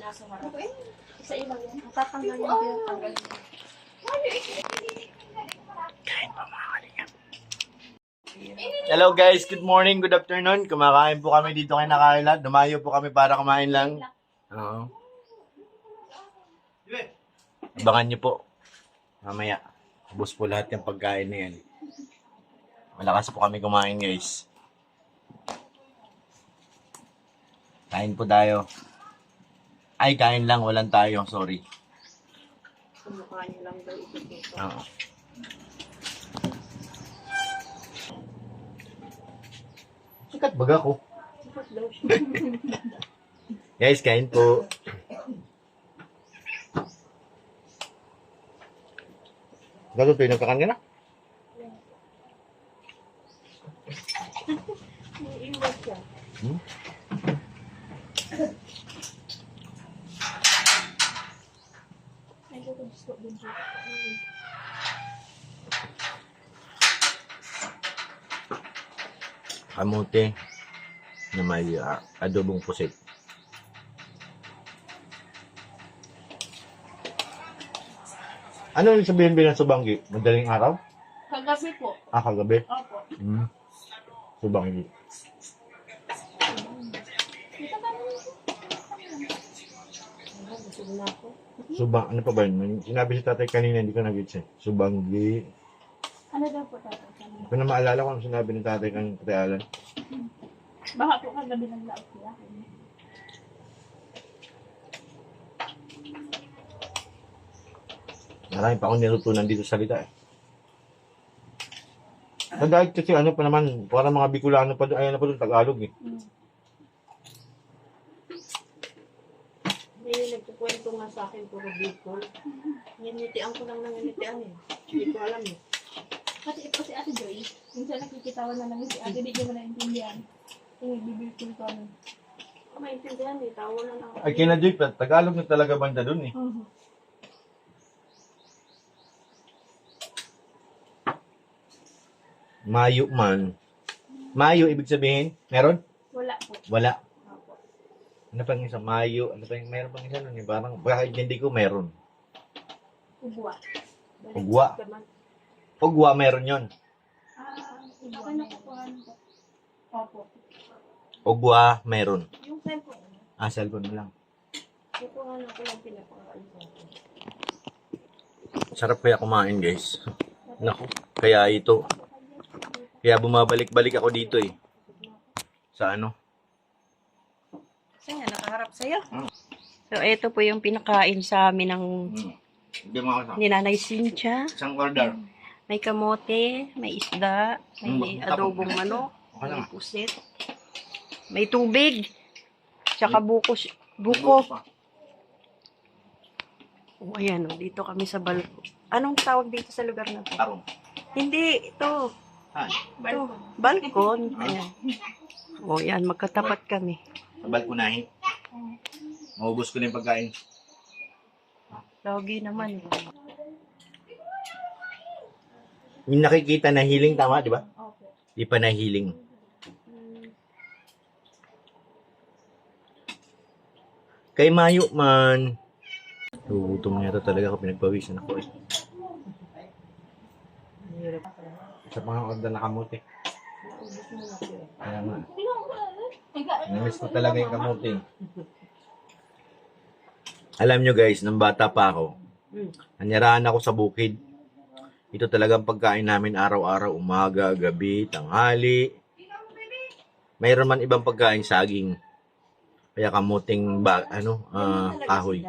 nasa harap. Isa ilang yan. Matatanggal yung pinatanggal. Kain pa mga kalingap. Hello guys, good morning, good afternoon. Kumakain po kami dito kay Nakaila. Dumayo po kami para kumain lang. Oo. Abangan nyo po. Mamaya. Ubus po lahat yung pagkain na yan. Malakas po kami kumain guys. Kain po tayo. Ay, kain lang. Walang tayo. Sorry. Kumakain lang daw ito. Oo. Sikat baga ko. Sikat daw siya. Guys, kain po. Gano'n tayo nagkakan ka na? Iiwas siya. Ay, ito gusto din siya. Kamote na may adobong pusit. Ano yung sabihin bilang subanggi? Madaling araw? Kagabi po. Kagabi? Opo. Subanggi. Dito ka naman. Busog na ako. Ano pa ba yun? Sinabi si tatay kanina, hindi ko nag-gets eh. Subanggi. Ano daw po tatay? Hindi ko na maalala kung ano sinabi ni tatay kanina, tatay Alan. Baka po kagabi ng laot siya. Marami pa akong nilutunan dito sa salita eh. Dahil kasi ano pa naman, para mga Bicolano pa doon, ayan na pa doon, Tagalog eh. May nagkukwento nga sa akin, puro Bicol. Nginitian ko lang nang nginitian eh. Hindi ko alam eh. Kasi ito si Ate Joy, minsan nakikitawan na namin si Ate, di ko naintindihan. Yung bibigil ko ano. Maintindihan eh, tawa na lang. Ay kina Joy, Tagalog na talaga banda doon eh. Mayo man. Mayo, ibig sabihin, meron? Wala po. Wala. Opo. Ano pang isa? Mayo. Ano pang, meron pang isa nun eh. Parang, bakit hindi ko meron? Ugwa. Ugwa. Ugwa, meron yon. Ako nakukuha ko. Opo. Ugwa, meron. Yung cellphone. Cellphone mo lang. Ito nga lang ko lang pinapakain sa akin. Sarap kaya kumain guys. Naku, kaya ito. Kaya bumabalik-balik ako dito eh. Sa ano? Kasi nga, nakaharap sa'yo. So, ito po yung pinakain sa amin ng Hindi mo ako ni Nanay Cynthia. Isang order. May kamote, may isda, may adobong manok, Okay may na. pusit, may tubig, tsaka buko. Buko. Oh, ayan, oh, dito kami sa balko. Anong tawag dito sa lugar na to? Tarong. Hindi, ito. Ha? Ito, balkon. Ayan. O, yan, magkatapat kami. Sa balkonahin. Maubos ko na yung pagkain. Logi naman. Yung nakikita na healing, tama, di ba? Opo. Di pa na healing. Kay Mayo man. Gutom nga talaga ako, pinagpawisan ako eh. Sa mga order na kamote. Kaya nga. Namiss ko talaga yung kamote. Alam nyo guys, nang bata pa ako, nanyaraan ako sa bukid. Ito talagang pagkain namin araw-araw, umaga, gabi, tanghali. Mayroon man ibang pagkain, saging. Kaya kamuting kahoy.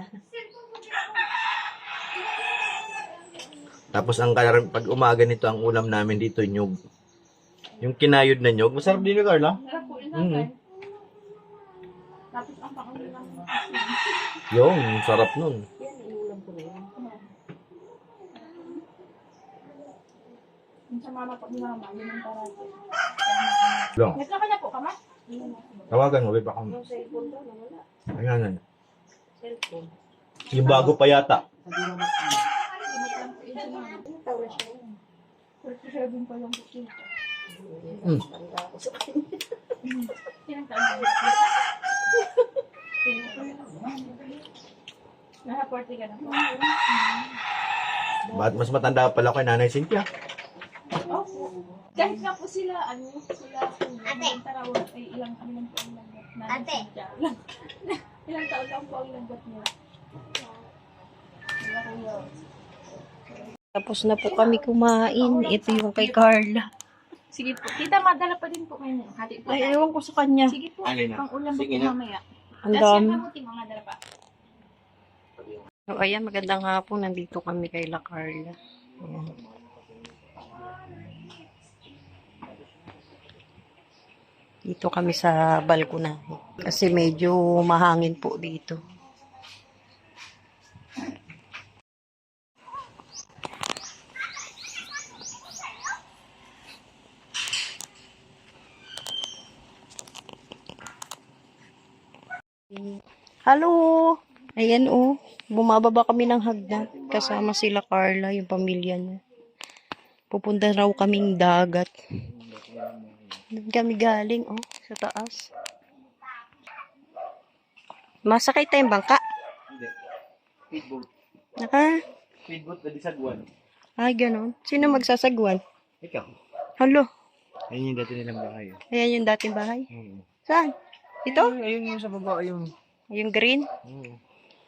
Tapos pag umaga nito, ang ulam namin dito, nyug. Yung kinayod na nyug. Masarap din yung Carla. Sarap po yung Tapos ang pakain lang. Yung, sarap nun. Yan, inulam ko na yan. Yung sa mama po ni mama, yun ang parati. Long. Nagkaka na po ka, ma? Tawagan mo, ba kami? Yung cellphone daw, nawala. Ayan. Cellphone. Yung bago pa yata. Ano tawag siya? 47 pa yung bukid. Tanda ako sa Ilang taon na yun? Nakaporte ka na po. Ba't mas matanda pala kay Nanay Cynthia? Opo. Kahit nga po sila, ate, tarawag ay ilang ano lang po ang lagot. Ate. Ilang taon lang po ang lagot niya. Wala ko yun. Tapos na po kami kumain. Ito yung kay Carla. Sige po. Tita, madala pa din po kayo. Hati po. Ay, ewan ko sa kanya. Sige po. Alin na? Pang ulam po Sige po na. mamaya. Ang Tapos dami. yan kamuti, mga dala pa. So, ayan, magandang hapon. Nandito kami kay La Carla. Ayan. Dito kami sa balkonahe. Kasi medyo mahangin po dito. Hello! Ayan oh. Bumababa kami ng hagdan. Kasama sila Carla, yung pamilya niya. Pupunta raw kaming dagat. Doon kami galing oh, sa taas. Masakay tayong bangka. Hindi. Speedboat. Speedboat na disagwan. Ay, ganon. Sino magsasagwan? Ikaw. Halo. Ayun yung dati nilang bahay. Ayan yung dating bahay. Oo. Saan? Ito? Ayun yung sa baba, ayun. Yung green? Oo.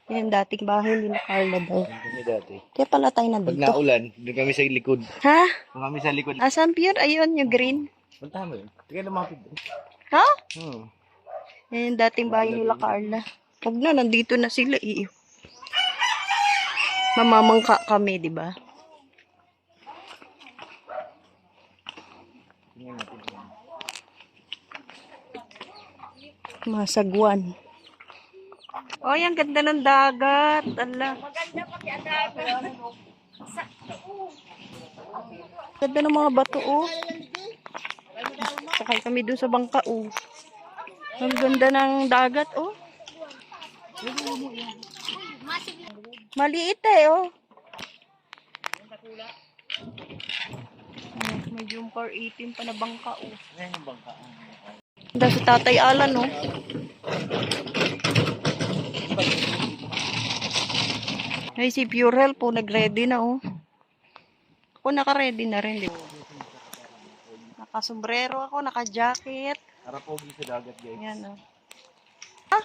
Yan yung dating bahay nila Carla daw. Ayun kami dati. Kaya pala tayo Pag nandito. naulan, doon kami sa likod. Ha? Doon kami sa likod. Asan pure? Ayun, yung green. Punta mo yun. Tingnan lumapit doon. Ha? Oo. Yan yung dating bahay nila Carla. Huwag na, nandito na sila eh. Mamamangka kami, di ba? Tingnan natin. Masagwan. Oh, ang ganda ng dagat. Ala. Maganda pati ang dagat. Ganda ng mga bato, oh. Sakay kami dun sa bangka, oh. Ang ganda ng dagat, oh. Maliit eh, oh. May jumper 18 pa na bangka, oh. Ayan yung bangka. Ganda si Tatay Alan, oh. Ay, si Pure Health po, nag-ready na, oh. Ako naka-ready na rin, di ba? Naka-sombrero ako, naka-jacket. Harapogi sa dagat, guys. Yan, oh. Ah!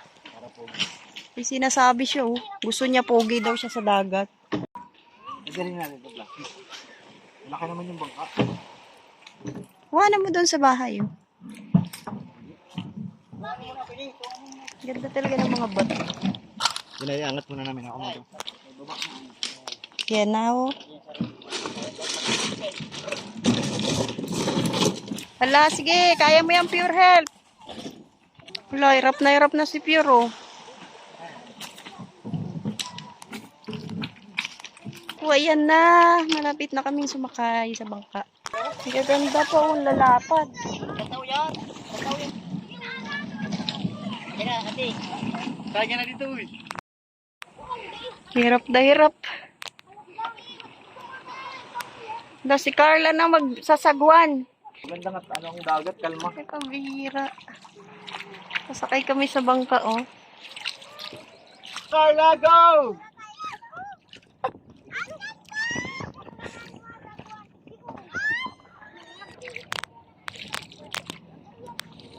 May sinasabi siya, oh. Gusto niya pogi daw siya sa dagat. Nagaling natin ito, Black. Malaki naman yung bangka. Kuha mo doon sa bahay, oh. Ganda talaga ng mga bato. Ginaiangat muna namin ako mo. Yan na, oh. Hala, sige, kaya mo yan, Pure Health. Hala, hirap na si Pure, oh. Oh, ayan na. Malapit na kaming sumakay sa bangka. Ang ganda pa, oh, lalapad. Kataw yan. Kataw yan. Kaya na, ate. Kaya na dito, eh. Hirap na hirap. Na si Carla na magsasagwan. Maganda nga, ano ang dagat, kalma. Ay, pambihira. Sasakay kami sa bangka, oh. Carla, go!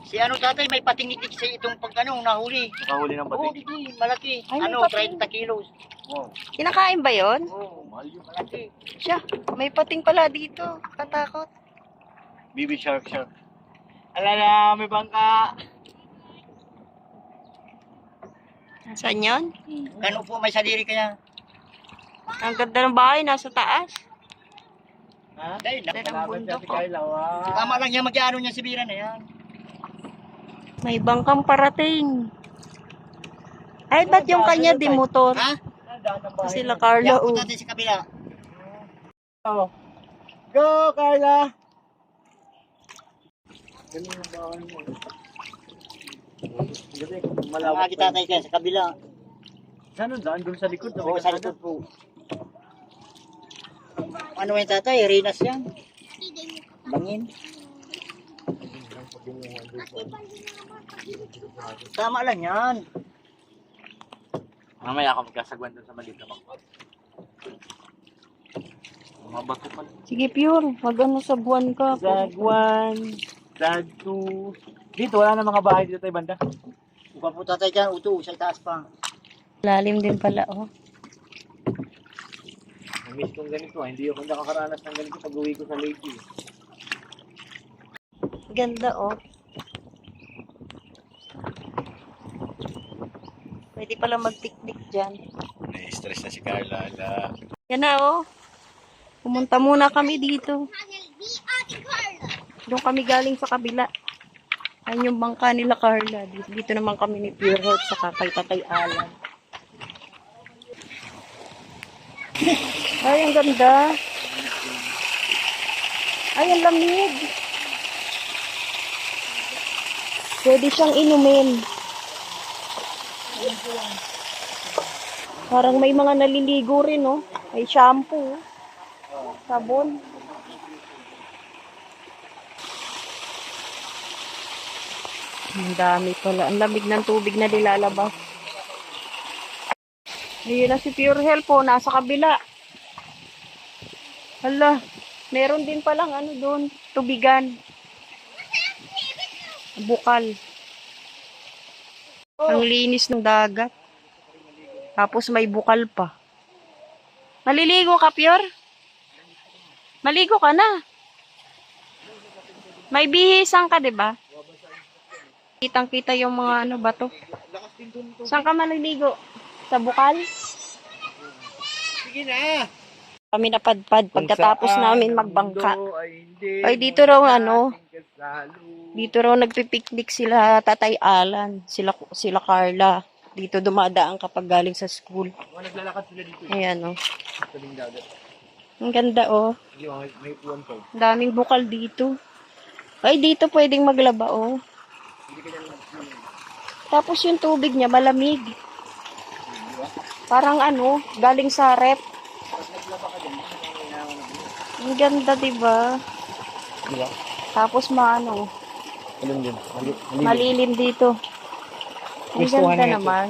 Si ano tatay, may patingitik sa itong pag ano, nahuli. Nakahuli ng Oo, batik. di, malaki. Ay, may Ano, pating. 30 kilos. Oh, Kinakain ba yon? mahal yun. Malaki. Siya, may pating pala dito. Katakot. Baby shark. Alala, may bangka. Saan yun? Ano po, may saliri kaya. Ang ganda ng bahay, nasa taas. Ha? Dahil, Ganda ng bundok, oh. tama lang yan, mag-ano niya si Bira na yan. May bangkang parating. Ay, ba't yung kanya di motor? Ha? Sila Carla, Yan po oh. natin sa kabila. Go, Carla! Mga kita tayo kaya sa kabila. Saan ang daan? Doon sa likod? Oo, sa likod po. Ano yung tatay? Rinas yan. Bangin. Tama lang yan. Mamaya ako magkasagwan doon sa maliit na bangka. Mga bato pala. Sige, Pure. Mag-ano sa buwan ka. Sagwan, sagtu. Dito, wala na mga bahay dito tayo banda. Bukan po tatay dyan, uto, sa itaas pa. Lalim din pala, oh. Namiss kong ganito, hindi ako nakakaranas ng ganito pag uwi ko sa Lady. Ganda, oh. Pwede pala mag-picnic dyan. Na-stress na si Carla. Ala. Yan na, oh. Pumunta muna kami dito. Doon kami galing sa kabila. Ayun yung bangka nila, Carla. Dito naman kami ni Pure Health sa kay Tatay Alan. Ay, ang ganda. Ay, ang lamig. Pwede siyang inumin. Parang may mga naliligo rin, oh. May shampoo. Sabon. Ang dami pala. Ang lamig ng tubig na nilalabas. Ayun na si Pure Health po. Nasa kabila. Hala. Meron din palang ano doon. Tubigan. Bukal. Ang linis ng dagat. Tapos may bukal pa. Maliligo ka, Pure? Maligo ka na. May bihisan ka, 'di ba? Kitang-kita yung mga ano bato. Saan ka maliligo? Sa bukal? Sige na! Kami napadpad pagkatapos namin magbangka. Ay, dito dito raw ano, dito raw nagpipiknik sila Tatay Alan, sila Carla. Dito dumadaan kapag galing sa school. Naglalakad sila dito. Ayan, oh. Tabing dagat. Ang ganda, oh. May uwan pa. Ang daming bukal dito. Ay, dito pwedeng maglaba, oh. Tapos yung tubig niya malamig. Parang ano, galing sa rep. Ang ganda, diba? Diba? Tapos maano, Alam din. malilim dito. Ang Gustuhan ganda niya ito. naman.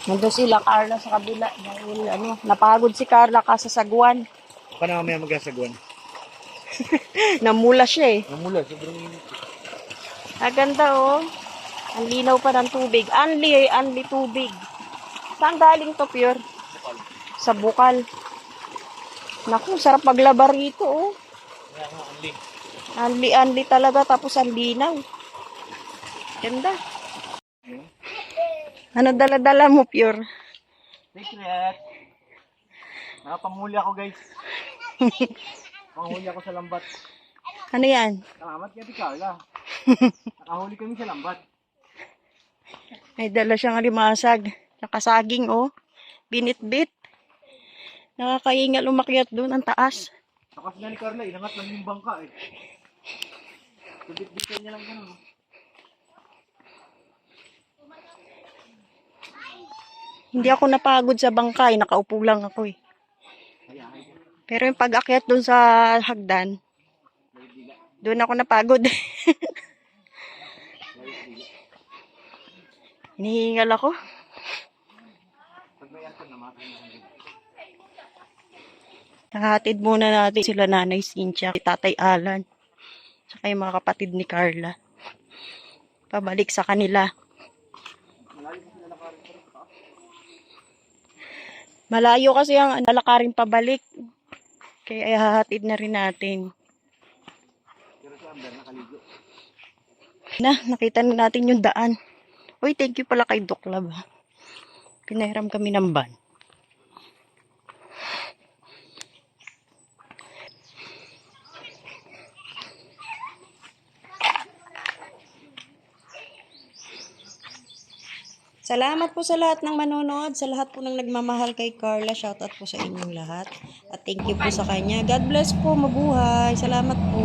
Nandun sila Carla sa kabila. Dahil ano, napagod si Carla kasasagwan. Paano mamaya magkasagwan? Namula siya, eh. Namula, sobrang init. Ang ganda, oh. Ang linaw pa ng tubig. Anli tubig. Saan galing to, Pure? Sa bukal. Naku, sarap maglaba rito, oh. Kaya nga, ang link. Anli talaga, tapos ang linaw. Ganda. Ano dala-dala mo, Pure? Secret! Nakapamuli ako, guys. Panghuli ako sa lambat. Ano yan? Salamat kay Ate Carla. Nakahuli kami sa lambat. May dala siyang alimasag. Nakasaging, oh. Binit-bit. Nakakaingal umakyat doon. Ang taas. Nakas na ni Carla, inangat lang yung bangka eh. Kubit-bitan niya lang gano'n. Hindi ako napagod sa bangkay. Nakaupo lang ako, eh. Pero yung pag-akyat doon sa hagdan, doon ako napagod. Hinihingal ako. Nakahatid muna natin sila Nanay Cynthia, Tatay Alan, saka yung mga kapatid ni Carla. Pabalik sa kanila. Malayo kasi ang lalakarin pabalik. Kaya hahatid na rin natin. Nakita na natin yung daan. Uy, thank you pala kay Doc Lab. Pinahiram kami ng van. Salamat po sa lahat ng manonood, sa lahat po ng nagmamahal kay Carla. Shoutout po sa inyong lahat. At thank you po sa kanya. God bless po, mabuhay. Salamat po.